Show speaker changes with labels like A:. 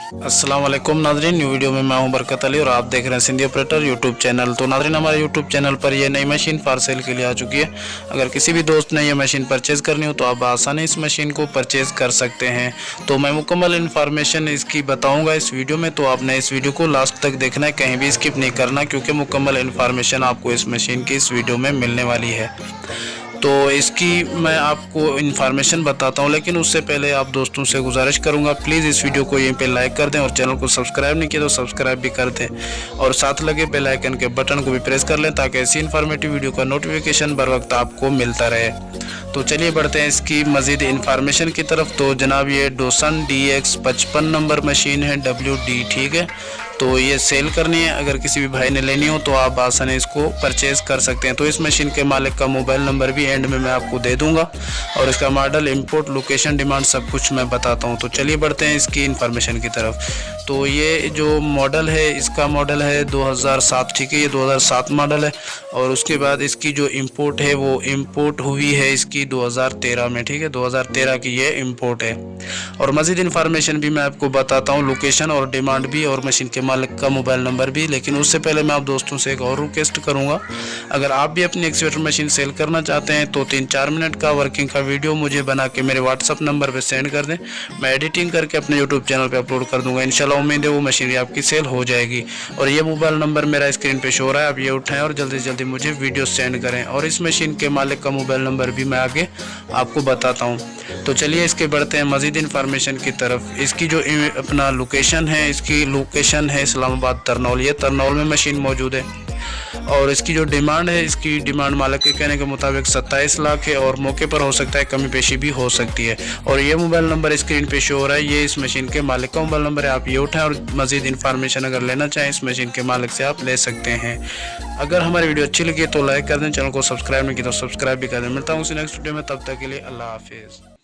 A: अस्सलाम वालेकुम नाजरीन, न्यू वीडियो में मैं हूं बरकत अली और आप देख रहे हैं सिंधी ऑपरेटर यूट्यूब चैनल। तो नाजरीन, हमारे यूट्यूब चैनल पर ये नई मशीन फॉर सेल के लिए आ चुकी है। अगर किसी भी दोस्त ने ये मशीन परचेज़ करनी हो तो आप आसानी इस मशीन को परचेज़ कर सकते हैं। तो मैं मुकम्मल इन्फॉर्मेशन इसकी बताऊँगा इस वीडियो में, तो आपने इस वीडियो को लास्ट तक देखना है, कहीं भी स्किप नहीं करना, क्योंकि मुकम्मल इन्फॉर्मेशन आपको इस मशीन की इस वीडियो में मिलने वाली है। तो इसकी मैं आपको इन्फॉर्मेशन बताता हूं, लेकिन उससे पहले आप दोस्तों से गुजारिश करूंगा प्लीज़ इस वीडियो को यहीं पे लाइक कर दें और चैनल को सब्सक्राइब नहीं किया तो सब्सक्राइब भी कर दें और साथ लगे बेल आइकन के बटन को भी प्रेस कर लें ताकि ऐसी इन्फॉर्मेटिव वीडियो का नोटिफिकेशन बर वक्त आपको मिलता रहे। तो चलिए बढ़ते हैं इसकी मज़ीद इन्फॉर्मेशन की तरफ। तो जनाब ये डोसन DX 55 नंबर मशीन है, WD, ठीक है। तो ये सेल करनी है, अगर किसी भी भाई ने लेनी हो तो आप आसानी इसको परचेज़ कर सकते हैं। तो इस मशीन के मालिक का मोबाइल नंबर भी एंड में मैं आपको दे दूंगा और इसका मॉडल, इंपोर्ट, लोकेशन, डिमांड सब कुछ मैं बताता हूं। तो चलिए बढ़ते हैं इसकी इन्फॉर्मेशन की तरफ। तो ये जो मॉडल है, इसका मॉडल है 2007, ठीक है, ये 2007 मॉडल है। और उसके बाद इसकी जो इंपोर्ट है वो इंपोर्ट हुई है इसकी 2013 में, ठीक है, 2013 की ये इंपोर्ट है। और मज़ीद इन्फॉर्मेशन भी मैं आपको बताता हूँ, लोकेशन और डिमांड भी और मशीन के मालिक का मोबाइल नंबर भी। लेकिन उससे पहले मैं आप दोस्तों से एक और रिक्वेस्ट करूँगा, अगर आप भी अपनी एक्सकेवेटर मशीन सेल करना चाहते हैं तो 3-4 मिनट का वर्किंग का वीडियो मुझे बना के मेरे व्हाट्सअप नंबर पर सेंड कर दें, मैं एडिटिंग करके अपने यूट्यूब चैनल पर अपलोड कर दूँगा। इंशाल्लाह उम्मीद है वो मशीनरी आपकी सेल हो जाएगी। और ये मोबाइल नंबर मेरा स्क्रीन पे शो हो रहा है, आप ये उठाएं और जल्दी से जल्दी मुझे वीडियो सेंड करें। और इस मशीन के मालिक का मोबाइल नंबर भी मैं आगे आपको बताता हूँ। तो चलिए इसके बढ़ते हैं मज़ीद इन्फॉर्मेशन की तरफ। इसकी जो अपना लोकेशन है, इसकी लोकेशन है इस्लामाबाद तरनौल, ये तरनौल में मशीन मौजूद है। और इसकी जो डिमांड है, इसकी डिमांड मालिक के कहने के मुताबिक 27 लाख है और मौके पर हो सकता है कमी पेशी भी हो सकती है। और ये मोबाइल नंबर स्क्रीन पे शो हो रहा है, ये इस मशीन के मालिक का मोबाइल नंबर है, आप ये उठाएं और मज़ीद इन्फॉर्मेशन अगर लेना चाहें इस मशीन के मालिक से आप ले सकते हैं। अगर हमारी वीडियो अच्छी लगी तो लाइक कर दें, चैनल को सब्सक्राइब नहीं किया तो सब्सक्राइब भी कर दें। मिलता हूँ उसी नेक्स्ट वीडियो में, तब तक के लिए अल्लाह हाफिज़।